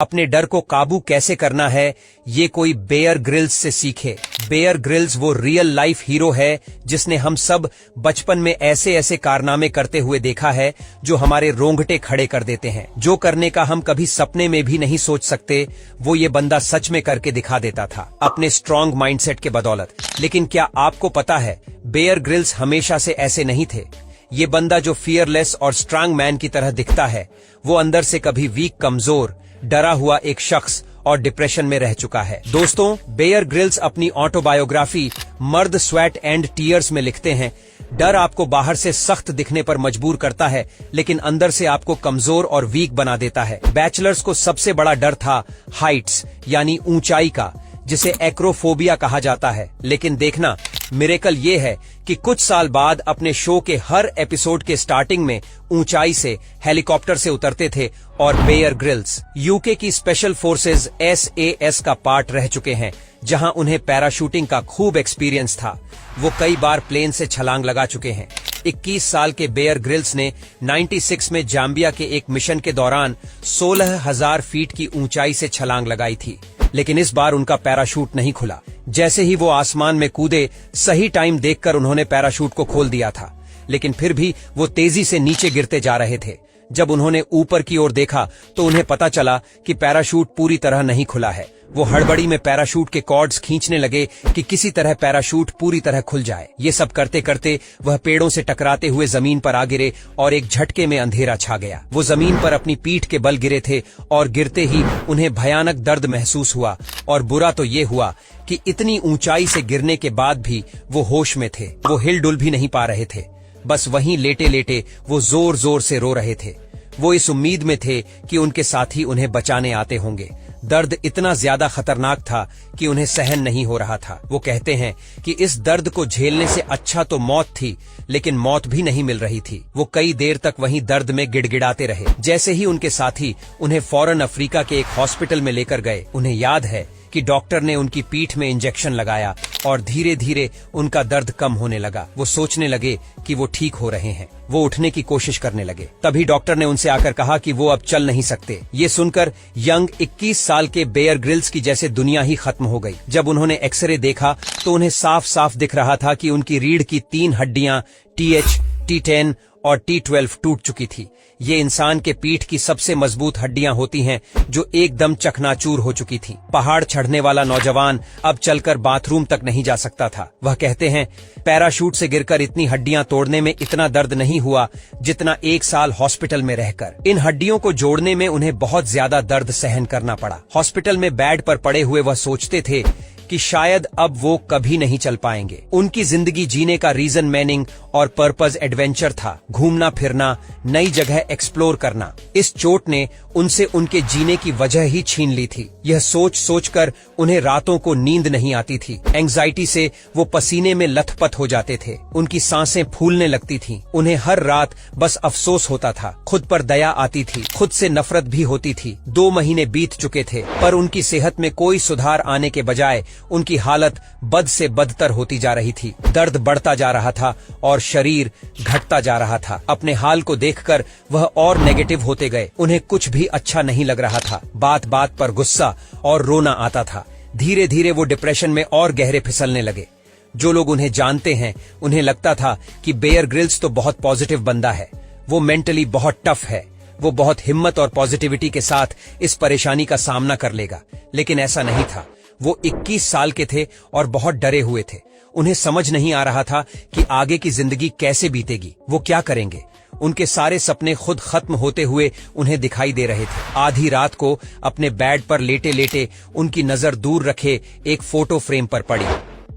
अपने डर को काबू कैसे करना है ये कोई बेयर ग्रिल्स से सीखे। बेयर ग्रिल्स वो रियल लाइफ हीरो है जिसने हम सब बचपन में ऐसे ऐसे कारनामे करते हुए देखा है जो हमारे रोंगटे खड़े कर देते हैं। जो करने का हम कभी सपने में भी नहीं सोच सकते वो ये बंदा सच में करके दिखा देता था अपने स्ट्रॉन्ग माइंडसेट के बदौलत। लेकिन क्या आपको पता है बेयर ग्रिल्स हमेशा से ऐसे नहीं थे। ये बंदा जो फियरलेस और स्ट्रांग मैन की तरह दिखता है वो अंदर से कभी वीक, कमजोर, डरा हुआ एक शख्स और डिप्रेशन में रह चुका है। दोस्तों, बेयर ग्रिल्स अपनी ऑटोबायोग्राफी मर्द स्वेट एंड टीयर्स में लिखते हैं, डर आपको बाहर से सख्त दिखने पर मजबूर करता है लेकिन अंदर से आपको कमजोर और वीक बना देता है। बैचलर्स को सबसे बड़ा डर था हाइट्स यानी ऊंचाई का, जिसे एक्रोफोबिया कहा जाता है। लेकिन देखना, मिरेकल ये है कि कुछ साल बाद अपने शो के हर एपिसोड के स्टार्टिंग में ऊंचाई से हेलीकॉप्टर से उतरते थे और बेयर ग्रिल्स यूके की स्पेशल फोर्सेज SAS का पार्ट रह चुके हैं जहां उन्हें पैराशूटिंग का खूब एक्सपीरियंस था। वो कई बार प्लेन से छलांग लगा चुके हैं। 21 साल के बेयर ग्रिल्स ने 96 में जाम्बिया के एक मिशन के दौरान 16,000 फीट की ऊंचाई से छलांग लगाई थी, लेकिन इस बार उनका पैराशूट नहीं खुला। जैसे ही वो आसमान में कूदे, सही टाइम देखकर उन्होंने पैराशूट को खोल दिया था, लेकिन फिर भी वो तेजी से नीचे गिरते जा रहे थे। जब उन्होंने ऊपर की ओर देखा तो उन्हें पता चला कि पैराशूट पूरी तरह नहीं खुला है। वो हड़बड़ी में पैराशूट के कॉर्ड्स खींचने लगे कि किसी तरह पैराशूट पूरी तरह खुल जाए। ये सब करते करते वह पेड़ों से टकराते हुए जमीन पर आ गिरे और एक झटके में अंधेरा छा गया। वो जमीन पर अपनी पीठ के बल गिरे थे और गिरते ही उन्हें भयानक दर्द महसूस हुआ। और बुरा तो ये हुआ कि इतनी ऊंचाई से गिरने के बाद भी वो होश में थे। वो हिलडुल भी नहीं पा रहे थे, बस वहीं लेटे लेटे वो जोर जोर से रो रहे थे। वो इस उम्मीद में थे कि उनके साथी उन्हें बचाने आते होंगे। दर्द इतना ज्यादा खतरनाक था कि उन्हें सहन नहीं हो रहा था। वो कहते हैं कि इस दर्द को झेलने से अच्छा तो मौत थी, लेकिन मौत भी नहीं मिल रही थी। वो कई देर तक वहीं दर्द में गिड़गिड़ाते रहे। जैसे ही उनके साथी उन्हें फौरन अफ्रीका के एक हॉस्पिटल में लेकर गए, उन्हें याद है कि डॉक्टर ने उनकी पीठ में इंजेक्शन लगाया और धीरे धीरे उनका दर्द कम होने लगा। वो सोचने लगे कि वो ठीक हो रहे हैं। वो उठने की कोशिश करने लगे। तभी डॉक्टर ने उनसे आकर कहा कि वो अब चल नहीं सकते। ये सुनकर यंग 21 साल के बेयर ग्रिल्स की जैसे दुनिया ही खत्म हो गई। जब उन्होंने एक्सरे देखा तो उन्हें साफ साफ दिख रहा था कि उनकी रीढ़ की 3 हड्डियां TH, T10 और T12 टूट चुकी थी। ये इंसान के पीठ की सबसे मजबूत हड्डियां होती हैं जो एकदम चकनाचूर हो चुकी थीं। पहाड़ चढ़ने वाला नौजवान अब चलकर बाथरूम तक नहीं जा सकता था। वह कहते हैं, पैराशूट से गिरकर इतनी हड्डियां तोड़ने में इतना दर्द नहीं हुआ जितना 1 साल हॉस्पिटल में रहकर। इन हड्डियों को जोड़ने में उन्हें बहुत ज्यादा दर्द सहन करना पड़ा। हॉस्पिटल में बेड पर पड़े हुए वह सोचते थे कि शायद अब वो कभी नहीं चल पाएंगे। उनकी जिंदगी जीने का रीजन, मीनिंग और पर्पस एडवेंचर था, घूमना फिरना, नई जगह एक्सप्लोर करना। इस चोट ने उनसे उनके जीने की वजह ही छीन ली थी। यह सोच सोचकर उन्हें रातों को नींद नहीं आती थी। एंग्जाइटी से वो पसीने में लथपथ हो जाते थे। उनकी सांसें फूलने लगती थीं। उन्हें हर रात बस अफसोस होता था। खुद पर दया आती थी, खुद से नफरत भी होती थी। 2 महीने बीत चुके थे पर उनकी सेहत में कोई सुधार आने के बजाय उनकी हालत बद से बदतर होती जा रही थी। दर्द बढ़ता जा रहा था और शरीर घटता जा रहा था। अपने हाल को देखकर वह और नेगेटिव होते गए। उन्हें कुछ भी अच्छा नहीं लग रहा था। बात बात पर गुस्सा और रोना आता था। धीरे धीरे वो डिप्रेशन में और गहरे फिसलने लगे। जो लोग उन्हें जानते हैं उन्हें लगता था कि बेयर ग्रिल्स तो बहुत पॉजिटिव बंदा है, वो मेंटली बहुत टफ है, वो बहुत हिम्मत और पॉजिटिविटी के साथ इस परेशानी का सामना कर लेगा। लेकिन ऐसा नहीं था। वो 21 साल के थे और बहुत डरे हुए थे। उन्हें समझ नहीं आ रहा था कि आगे की जिंदगी कैसे बीतेगी, वो क्या करेंगे। उनके सारे सपने खुद खत्म होते हुए उन्हें दिखाई दे रहे थे। आधी रात को अपने बेड पर लेटे लेटे उनकी नजर दूर रखे एक फोटो फ्रेम पर पड़ी।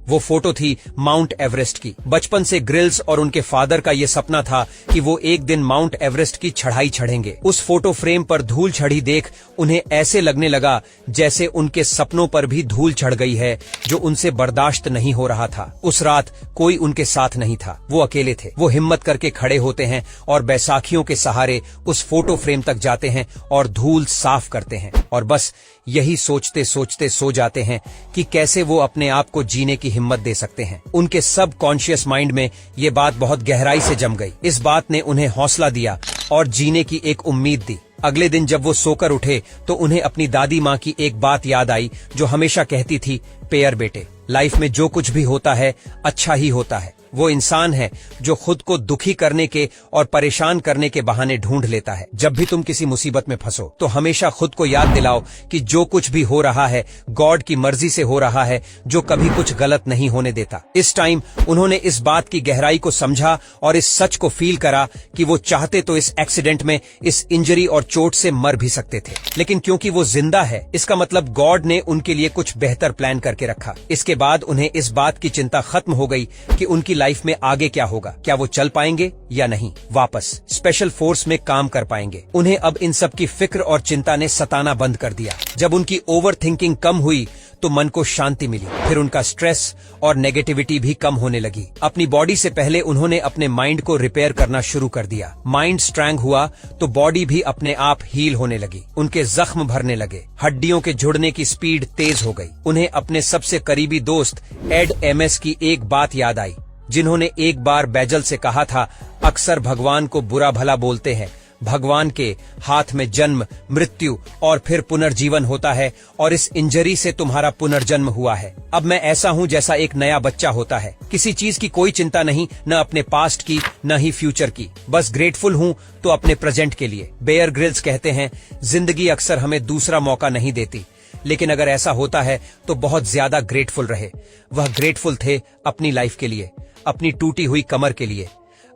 वो फोटो थी माउंट एवरेस्ट की। बचपन से ग्रिल्स और उनके फादर का ये सपना था कि वो एक दिन माउंट एवरेस्ट की चढ़ाई चढ़ेंगे। उस फोटो फ्रेम पर धूल चढ़ी देख उन्हें ऐसे लगने लगा जैसे उनके सपनों पर भी धूल चढ़ गई है, जो उनसे बर्दाश्त नहीं हो रहा था। उस रात कोई उनके साथ नहीं था। वो अकेले थे। वो हिम्मत करके खड़े होते हैं और बैसाखियों के सहारे उस फोटो फ्रेम तक जाते हैं और धूल साफ करते हैं और बस यही सोचते सोचते सो जाते हैं कि कैसे वो अपने आप को जीने की हिम्मत दे सकते हैं। उनके सब कॉन्शियस माइंड में ये बात बहुत गहराई से जम गई। इस बात ने उन्हें हौसला दिया और जीने की एक उम्मीद दी। अगले दिन जब वो सोकर उठे तो उन्हें अपनी दादी माँ की एक बात याद आई जो हमेशा कहती थी, पेयर बेटे, लाइफ में जो कुछ भी होता है अच्छा ही होता है। वो इंसान है जो खुद को दुखी करने के और परेशान करने के बहाने ढूंढ लेता है। जब भी तुम किसी मुसीबत में फंसो तो हमेशा खुद को याद दिलाओ कि जो कुछ भी हो रहा है गॉड की मर्जी से हो रहा है, जो कभी कुछ गलत नहीं होने देता। इस टाइम उन्होंने इस बात की गहराई को समझा और इस सच को फील करा कि वो चाहते तो इस एक्सीडेंट में, इस इंजरी और चोट से मर भी सकते थे, लेकिन क्योंकि वो जिंदा है इसका मतलब गॉड ने उनके लिए कुछ बेहतर प्लान करके रखा। इसके बाद उन्हें इस बात की चिंता खत्म हो गई कि उनकी लाइफ में आगे क्या होगा, क्या वो चल पाएंगे या नहीं, वापस स्पेशल फोर्स में काम कर पाएंगे। उन्हें अब इन सब की फिक्र और चिंता ने सताना बंद कर दिया। जब उनकी ओवर थिंकिंग कम हुई तो मन को शांति मिली, फिर उनका स्ट्रेस और नेगेटिविटी भी कम होने लगी। अपनी बॉडी से पहले उन्होंने अपने माइंड को रिपेयर करना शुरू कर दिया। माइंड स्ट्रांग हुआ तो बॉडी भी अपने आप हील होने लगी। उनके जख्म भरने लगे, हड्डियों के जुड़ने की स्पीड तेज हो गई। उन्हें अपने सबसे करीबी दोस्त एड एमएस की एक बात याद आई, जिन्होंने एक बार बैजल से कहा था, अक्सर भगवान को बुरा भला बोलते हैं, भगवान के हाथ में जन्म, मृत्यु और फिर पुनर्जीवन होता है और इस इंजरी से तुम्हारा पुनर्जन्म हुआ है। अब मैं ऐसा हूँ जैसा एक नया बच्चा होता है, किसी चीज की कोई चिंता नहीं, न अपने पास्ट की न ही फ्यूचर की, बस ग्रेटफुल हूँ तो अपने प्रेजेंट के लिए। बेयर ग्रिल्स कहते हैं, जिंदगी अक्सर हमें दूसरा मौका नहीं देती, लेकिन अगर ऐसा होता है तो बहुत ज्यादा ग्रेटफुल रहे। वह ग्रेटफुल थे अपनी लाइफ के लिए, अपनी टूटी हुई कमर के लिए,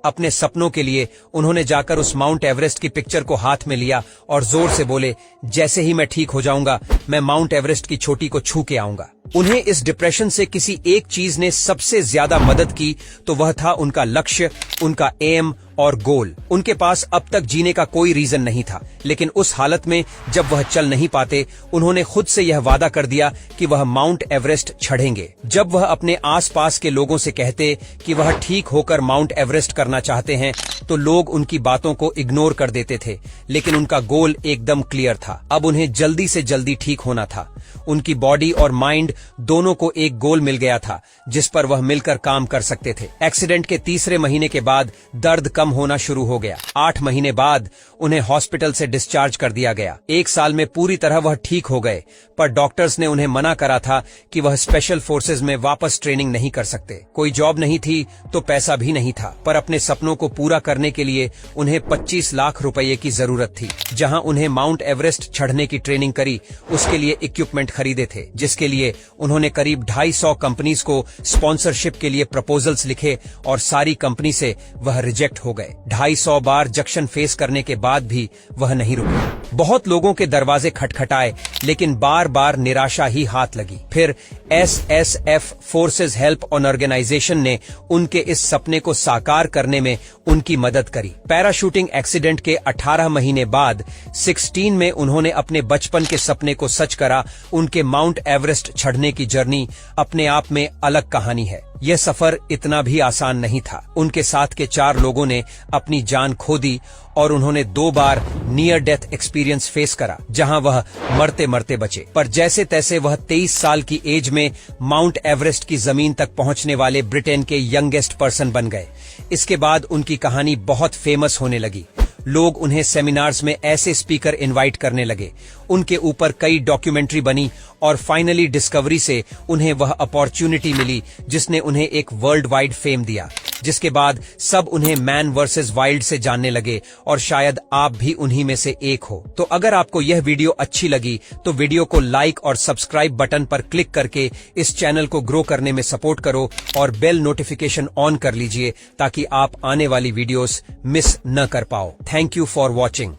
अपने सपनों के लिए। उन्होंने जाकर उस माउंट एवरेस्ट की पिक्चर को हाथ में लिया और जोर से बोले, जैसे ही मैं ठीक हो जाऊंगा मैं माउंट एवरेस्ट की चोटी को छू के आऊंगा। उन्हें इस डिप्रेशन से किसी एक चीज ने सबसे ज्यादा मदद की तो वह था उनका लक्ष्य, उनका एम और गोल। उनके पास अब तक जीने का कोई रीजन नहीं था, लेकिन उस हालत में जब वह चल नहीं पाते, उन्होंने खुद से यह वादा कर दिया कि वह माउंट एवरेस्ट चढ़ेंगे। जब वह अपने आसपास के लोगों से कहते कि वह ठीक होकर माउंट एवरेस्ट करना चाहते हैं तो लोग उनकी बातों को इग्नोर कर देते थे, लेकिन उनका गोल एकदम क्लियर था। अब उन्हें जल्दी से जल्दी ठीक होना था। उनकी बॉडी और माइंड दोनों को एक गोल मिल गया था जिस पर वह मिलकर काम कर सकते थे। एक्सीडेंट के तीसरे महीने के बाद दर्द कम होना शुरू हो गया। 8 महीने बाद उन्हें हॉस्पिटल से डिस्चार्ज कर दिया गया। 1 साल में पूरी तरह वह ठीक हो गए, पर डॉक्टर्स ने उन्हें मना करा था कि वह स्पेशल फोर्सेज में वापस ट्रेनिंग नहीं कर सकते। कोई जॉब नहीं थी तो पैसा भी नहीं था, पर अपने सपनों को पूरा करने के लिए उन्हें 25 लाख रुपए की जरूरत थी। जहां उन्हें माउंट एवरेस्ट चढ़ने की ट्रेनिंग करी, उसके लिए इक्विपमेंट खरीदे थे, जिसके लिए उन्होंने करीब 250 कंपनीज को स्पॉन्सरशिप के लिए प्रपोजल्स लिखे और सारी कंपनी से वह रिजेक्ट हो गए। 250 बार जंक्शन फेस करने के बाद भी वह नहीं रुके। बहुत लोगों के दरवाजे खटखटाए, लेकिन बार बार निराशा ही हाथ लगी। फिर SSF forces help on organisation ने उनके इस सपने को साकार करने में उनकी मदद करी। पैराशूटिंग एक्सीडेंट के 18 महीने बाद 16 में उन्होंने अपने बचपन के सपने को सच करा। उनके माउंट एवरेस्ट चढ़ने की जर्नी अपने आप में अलग कहानी है। यह सफर इतना भी आसान नहीं था। उनके साथ के 4 लोगों ने अपनी जान खो दी और उन्होंने 2 बार नियर डेथ एक्सपीरियंस फेस करा, जहां वह मरते मरते बचे। पर जैसे तैसे वह 23 साल की एज में माउंट एवरेस्ट की जमीन तक पहुंचने वाले ब्रिटेन के यंगेस्ट पर्सन बन गए। इसके बाद उनकी कहानी बहुत फेमस होने लगी। लोग उन्हें सेमिनार्स में ऐसे स्पीकर इनवाइट करने लगे। उनके ऊपर कई डॉक्यूमेंट्री बनी और फाइनली डिस्कवरी से उन्हें वह अपॉर्चुनिटी मिली जिसने उन्हें एक वर्ल्ड वाइड फेम दिया, जिसके बाद सब उन्हें मैन वर्सेस वाइल्ड से जानने लगे और शायद आप भी उन्हीं में से एक हो। तो अगर आपको यह वीडियो अच्छी लगी तो वीडियो को लाइक और सब्सक्राइब बटन पर क्लिक करके इस चैनल को ग्रो करने में सपोर्ट करो और बेल नोटिफिकेशन ऑन कर लीजिए ताकि आप आने वाली वीडियोस मिस न कर पाओ। Thank you for watching.